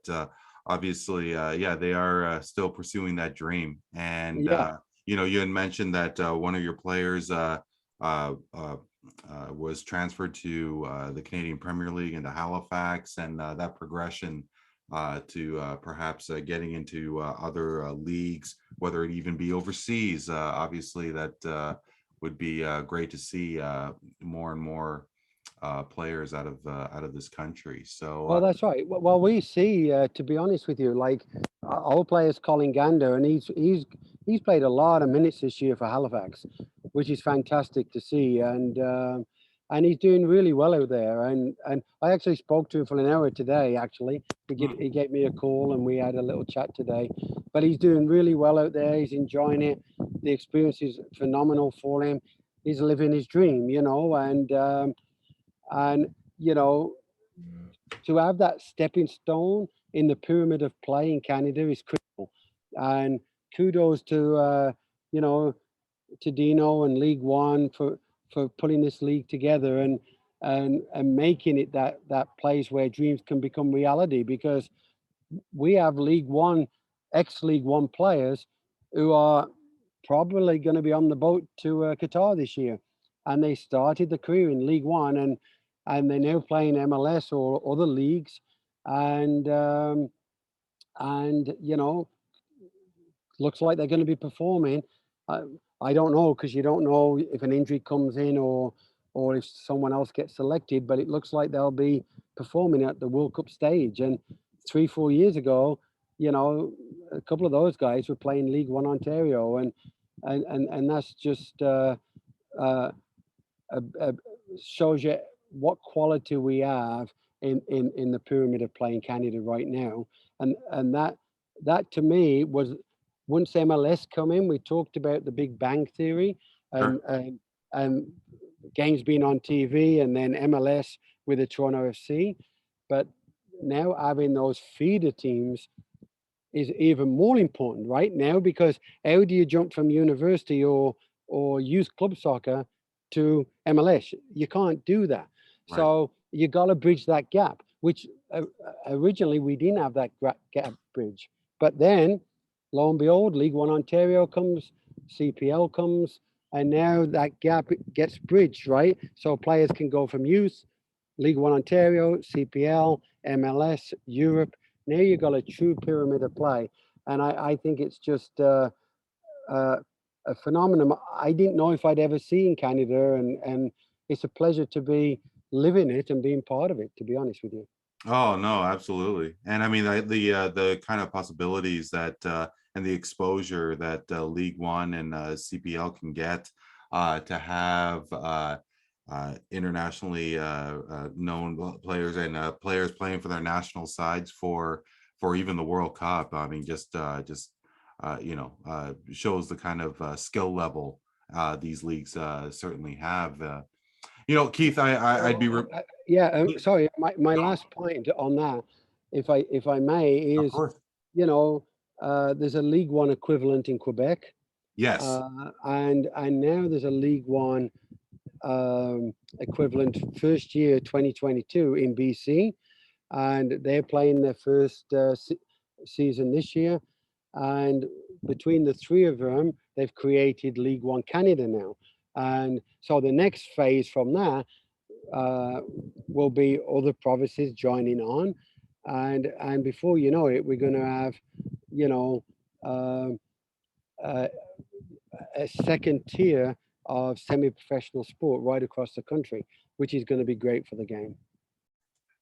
obviously, yeah, they are still pursuing that dream. And Yeah. you know, you had mentioned that one of your players uh, uh, was transferred to the Canadian Premier League into Halifax, and that progression to perhaps getting into other leagues, whether it even be overseas. Obviously, that would be great to see more and more players out of this country. So Well, that's right. Well, we see, to be honest with you, like our player's Colin Gander, and he's played a lot of minutes this year for Halifax, which is fantastic to see, and he's doing really well out there. And I actually spoke to him for an hour today. Actually, he gave me a call, and we had a little chat today. But he's doing really well out there. He's enjoying it. The experience is phenomenal for him. He's living his dream, you know, and you know, to have that stepping stone in the pyramid of play in Canada is critical. And kudos to you know, to Dino and League One for putting this league together, and making it that place where dreams can become reality. Because we have League One, ex-League One players who are probably going to be on the boat to Qatar this year, and they started the career in League One, and they're now playing MLS or other leagues, and you know, looks like they're going to be performing. Uh, I don't know, because you don't know if an injury comes in, or if someone else gets selected, but it looks like they'll be performing at the World Cup stage. And 3, 4 years ago, you know, a couple of those guys were playing League One Ontario, and that's just uh, uh, shows you what quality we have in the pyramid of playing Canada right now. And that to me was, once MLS come in, we talked about the Big Bang Theory, and sure. and games being on TV, and then MLS with the Toronto FC. But now having those feeder teams is even more important right now, because how do you jump from university or youth club soccer to MLS? You can't do that. Right. So you got to bridge that gap, which originally we didn't have that gap bridge. But then, lo and behold, League One Ontario comes, CPL comes, and now that gap gets bridged, right? So players can go from youth, League One Ontario, CPL, MLS, Europe. Now you got a true pyramid of play, and I think it's just uh, a phenomenon I didn't know if I'd ever see in Canada, and it's a pleasure to be living it and being part of it. To be honest with you. Oh no, absolutely. And I mean the kind of possibilities that and the exposure that League One and CPL can get to have internationally known players and players playing for their national sides for even the World Cup. I mean, just shows the kind of skill level these leagues certainly have. Keith, I'd be Sorry, my no, last point on that, if I may, of is, course. there's a League One equivalent in Quebec, Yes. and now there's a League One equivalent first year 2022 in BC, and they're playing their first season this year. And between the three of them, they've created League One Canada now. And so the next phase from that will be other provinces joining on, and before you know it, we're going to have, you know, um, uh, a second tier of semi-professional sport right across the country, which is going to be great for the game.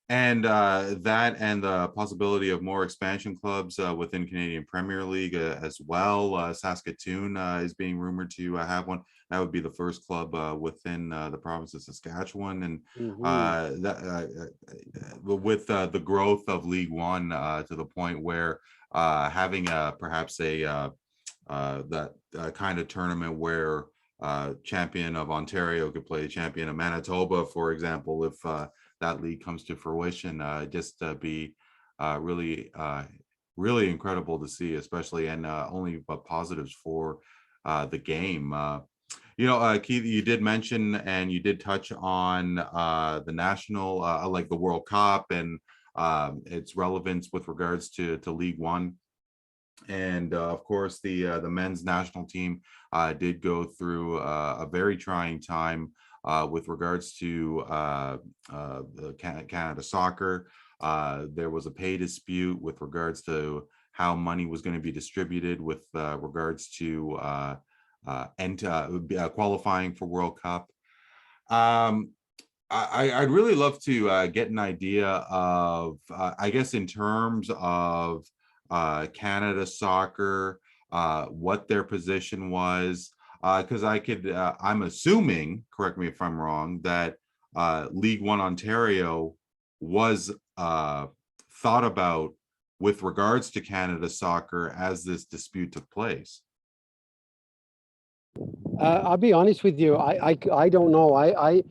And that and the possibility of more expansion clubs within Canadian Premier League as well. Saskatoon is being rumored to have one. That would be the first club within the province of Saskatchewan. And with the growth of League One to the point where having perhaps a that kind of tournament where champion of Ontario could play champion of Manitoba, for example, if that league comes to fruition, just be really, really incredible to see, especially, and only but positives for the game. Keith, you did mention and you did touch on the national, like the World Cup and its relevance with regards to League One. And of course, the men's national team did go through a very trying time with regards to the Canada Soccer. There was a pay dispute with regards to how money was going to be distributed with regards to qualifying for World Cup. I'd really love to get an idea of, I guess, in terms of Canada Soccer, what their position was, because I'm assuming, correct me if I'm wrong, that League One Ontario was thought about with regards to Canada Soccer as this dispute took place. I'll be honest with you. I don't know. I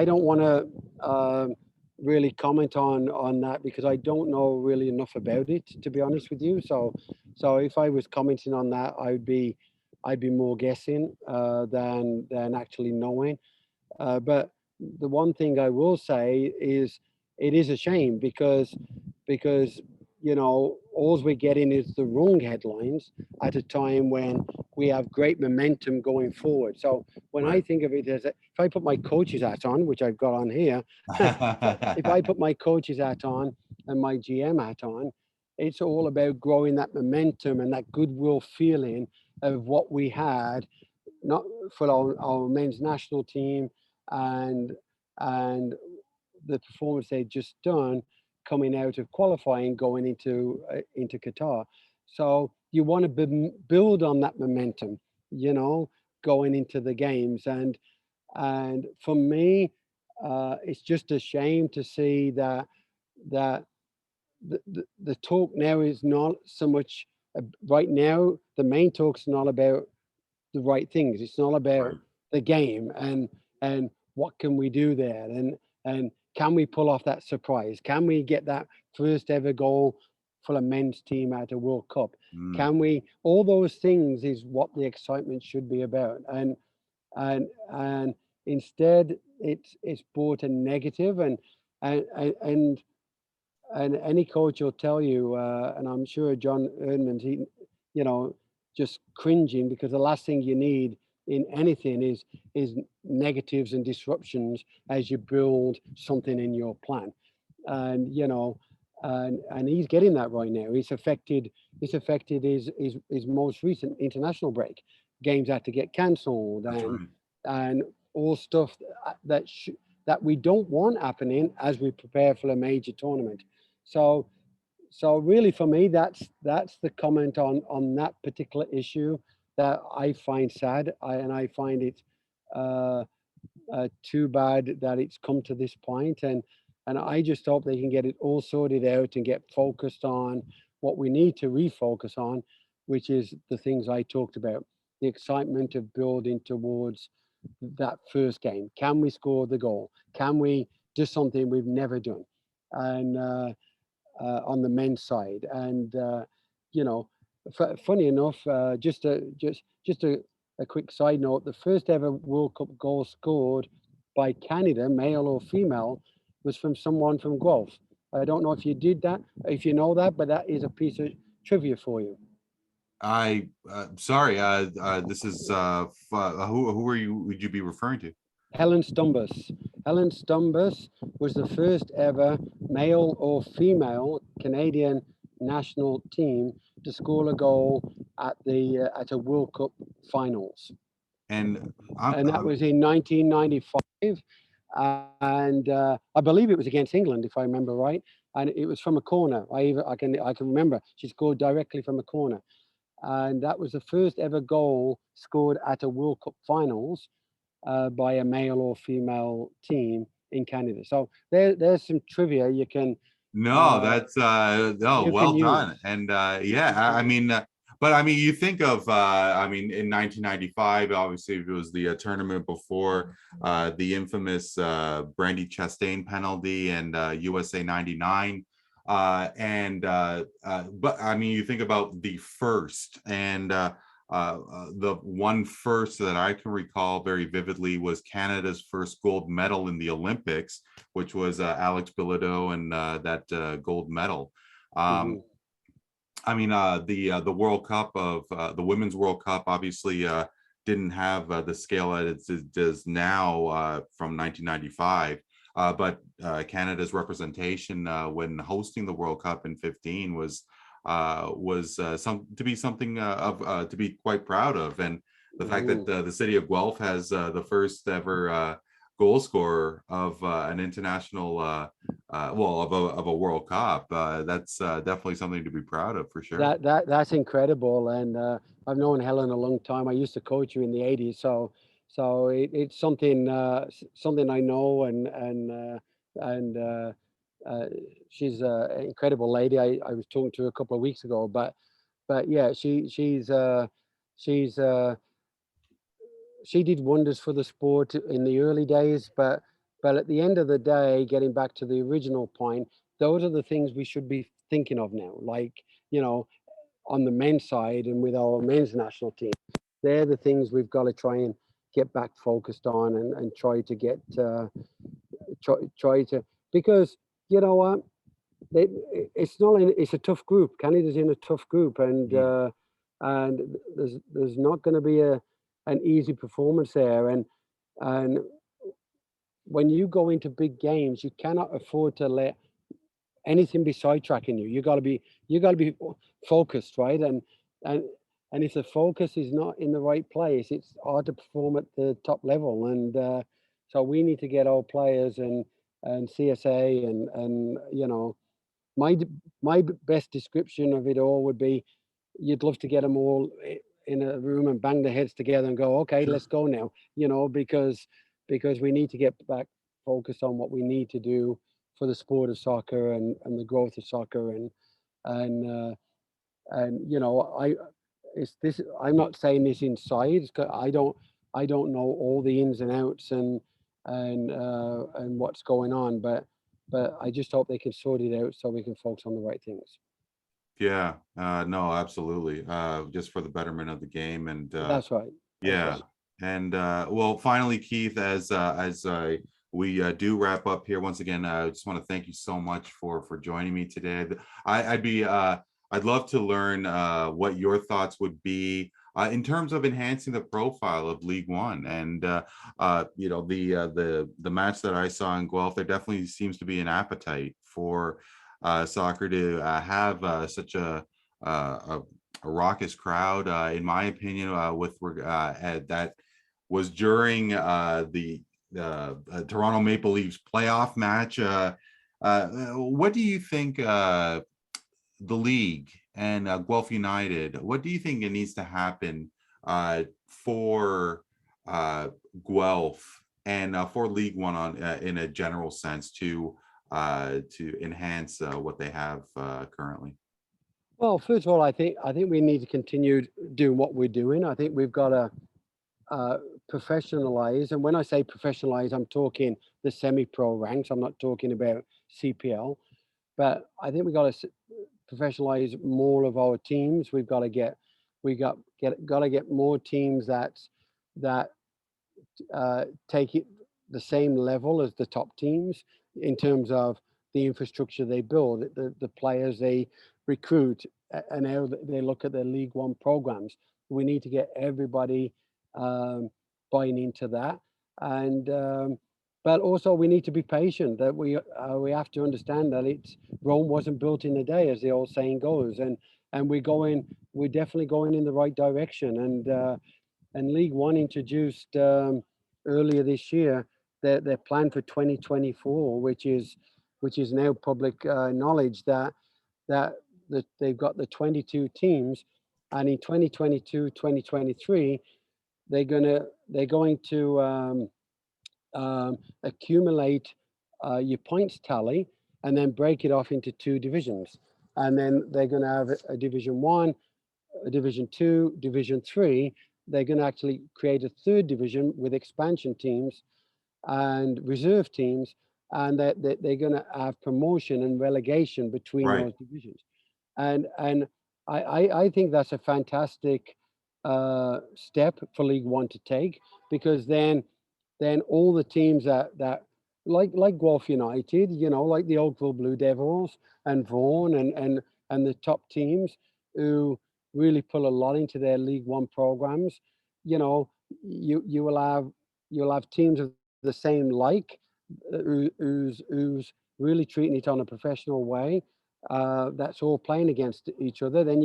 don't want to really comment on that because I don't know really enough about it, to be honest with you. So if I was commenting on that, I'd be more guessing than actually knowing. But the one thing I will say is it is a shame because all we're getting is the wrong headlines at a time when we have great momentum going forward. So when I think of it as if I put my coach's hat on, which I've got on here, if I put my coach's hat on and my GM hat on, it's all about growing that momentum and that goodwill feeling of what we had, not for our men's national team and the performance they'd just done coming out of qualifying going into Qatar. So you want to build on that momentum, going into the games. And for me, it's just a shame to see that the talk now is not so much right now. The main talk's not about the right things. It's not about the game and what can we do there and can we pull off that surprise? Can we get that first ever goal for a men's team at a World Cup? Can we? All those things is what the excitement should be about. And instead, it's brought a negative and any coach will tell you, and I'm sure John Erdman's, just cringing because the last thing you need in anything is negatives and disruptions as you build something in your plan. And and he's getting that right now. It's affected his most recent international break. Games had to get cancelled and all stuff that we don't want happening as we prepare for a major tournament. So really for me, that's the comment on that particular issue that I find sad. I find it too bad that it's come to this point, and I just hope they can get it all sorted out and get focused on what we need to refocus on, which is the things I talked about, the excitement of building towards that first game. Can we score the goal? Can we do something we've never done? And on the men's side, and you know, funny enough, just a quick side note: the first ever World Cup goal scored by Canada, male or female, was from someone from Guelph. I don't know if you did that, if you know that, but that is a piece of trivia for you. I sorry. This is who are you? Would you be referring to? Helen Stumbus. Helen Stumbus was the first ever male or female Canadian national team to score a goal at a World Cup finals, And and that was in 1995. And I believe it was against England, if I remember right. And it was from a corner. I can remember she scored directly from a corner, and that was the first ever goal scored at a World Cup finals by a male or female team in Canada. So there's some trivia no, uh, that's no, you can well done. use. And yeah, I mean, but I mean, you think of I mean, in 1995, obviously it was the tournament before the infamous Brandy Chastain penalty and USA 99. But I mean, you think about the first, and the one first that I can recall very vividly was Canada's first gold medal in the Olympics, which was Alex Bilodeau and that gold medal. Um, Mhm. I mean, the World Cup of the Women's World Cup obviously didn't have the scale that it does now from 1995. But Canada's representation when hosting the World Cup in 15 was some to be something of to be quite proud of, and the fact that Mhm. the city of Guelph has the first ever goal scorer of an international well of a World Cup. That's definitely something to be proud of for sure. That's incredible, and I've known Helen a long time. I used to coach her in the '80s, so it's something something I know, and uh, she's an incredible lady. I was talking to her a couple of weeks ago, but yeah, she's she did wonders for the sport in the early days, but at the end of the day, getting back to the original point, those are the things we should be thinking of now. Like, you know, on the men's side and with our men's national team, they're the things we've got to try and get back focused on, and try to get try to, because you know what, they, it's not it's a tough group. Canada's in a tough group, Mm. and there's not going to be an easy performance there, and when you go into big games, you cannot afford to let anything be sidetracking you. You got to be focused, right? And and if the focus is not in the right place, it's hard to perform at the top level. And so we need to get our players and CSA and my best description of it all would be, you'd love to get them all in a room and bang their heads together and go, okay, Sure. let's go now, because we need to get back focused on what we need to do for the sport of soccer and the growth of soccer, and I it's this I'm not saying this inside, 'cause I don't know all the ins and outs and what's going on, but I just hope they can sort it out so we can focus on the right things. Yeah, no, absolutely. Just for the betterment of the game, and That's right. That's yeah, right. and well, finally, Keith, as we do wrap up here, once again, I just want to thank you so much for joining me today. I'd be I'd love to learn what your thoughts would be in terms of enhancing the profile of League One, and you know, the match that I saw in Guelph, there definitely seems to be an appetite for soccer to have such a raucous crowd, in my opinion, that was during the Toronto Maple Leafs playoff match. What do you think the league and Guelph United, what do you think it needs to happen for Guelph and for League One on in a general sense to enhance what they have currently? Well, first of all, I think we need to continue doing what we're doing. I think we've got to professionalize, and when I say professionalize, I'm talking the semi-pro ranks. I'm not talking about CPL, but I think we got to professionalize more of our teams. Got to get more teams that take it the same level as the top teams in terms of the infrastructure they build, the players they recruit, and how they look at their League One programs. We need to get everybody um, buying into that, and but also we need to be patient. That we have to understand that it's Rome wasn't built in a day, as the old saying goes, and we're definitely going in the right direction, and League One introduced earlier this year their plan for 2024, which is now public knowledge that they've got the 22 teams, and in 2022, 2023, they're going to accumulate your points tally and then break it off into two divisions, and then they're going to have a Division One, a Division Two, Division Three. They're going to actually create a third division with expansion teams and reserve teams, and they're going to have promotion and relegation between Right. those divisions. And I think that's a fantastic step for League One to take, because then all the teams that like Guelph United, like the Oakville Blue Devils and Vaughan and the top teams who really put a lot into their League One programs, you know, you will have teams of the same like who's really treating it on a professional way. That's all playing against each other. Then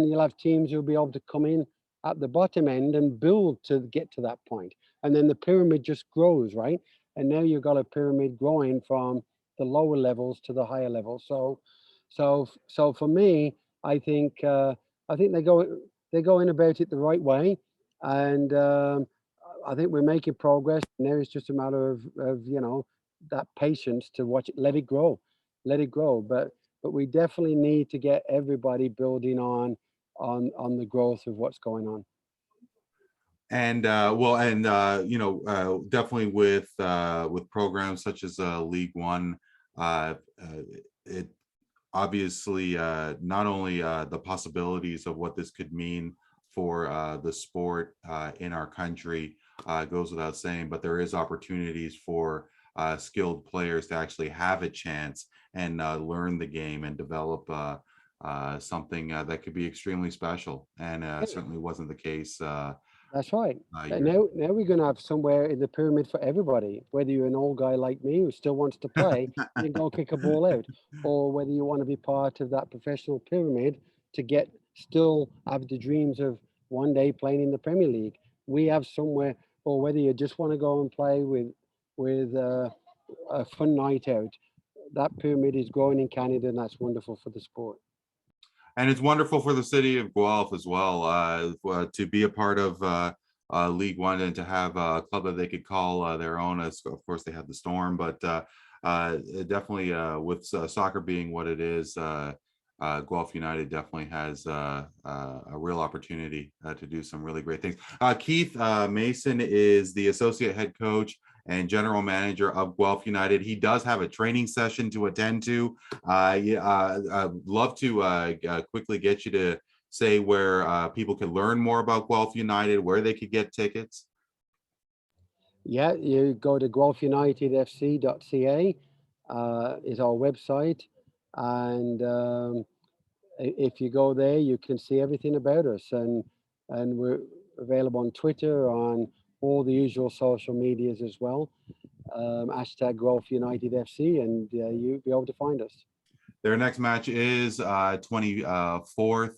you'll have teams who'll be able to come in at the bottom end and build to get to that point, and then the pyramid just grows, right? And now you've got a pyramid growing from the lower levels to the higher levels. So for me, I think they're going about it the right way, and I think we're making progress. Now it's just a matter of that patience to watch it, let it grow. But we definitely need to get everybody building on the growth of what's going on. And definitely with programs such as League One, it obviously not only the possibilities of what this could mean for the sport in our country goes without saying, but there is opportunities for skilled players to actually have a chance and learn the game and develop something that could be extremely special. And certainly wasn't the case That's right. And years. now we're going to have somewhere in the pyramid for everybody. Whether you're an old guy like me who still wants to play, you can go kick a ball out, or whether you want to be part of that professional pyramid to still have the dreams of one day playing in the Premier League. We have somewhere, or whether you just want to go and play with a fun night out. That pyramid is growing in Canada, and that's wonderful for the sport. And it's wonderful for the city of Guelph as well to be a part of League One and to have a club that they could call their own. As of course, they have the Storm, but definitely with soccer being what it is, Guelph United definitely has a real opportunity to do some really great things. Keith Mason is the associate head coach and general manager of Guelph United. He does have a training session to attend to. I'd love to quickly get you to say where people can learn more about Guelph United, where they could get tickets. Yeah, you go to guelphunitedfc.ca is our website, and if you go there, you can see everything about us, and we're available on Twitter, on all the usual social medias as well. Hashtag Guelph United FC, and you'll be able to find us. Their next match is 24th.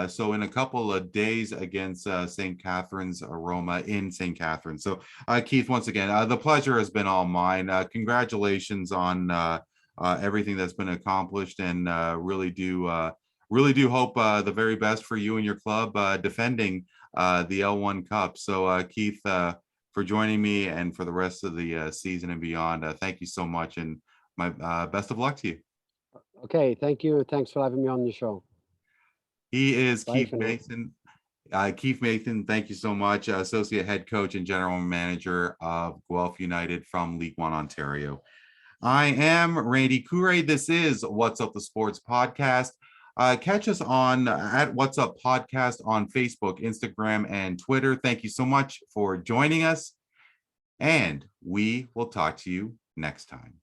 So in a couple of days against St. Catherine's Aroma in St. Catharines. So Keith, once again, the pleasure has been all mine. Congratulations on everything that's been accomplished, and really do hope the very best for you and your club defending the L1 Cup. So Keith, for joining me and for the rest of the season and beyond. Thank you so much, and my best of luck to you. Okay, thank you. Thanks for having me on the show. He is Bye Keith for now. Mason. Keith Mason, thank you so much. Associate head coach and general manager of Guelph United from League One, Ontario. I am Randy Coure. This is What's Up the Sports podcast. Catch us on at What's Up Podcast on Facebook, Instagram, and Twitter. Thank you so much for joining us, and we will talk to you next time.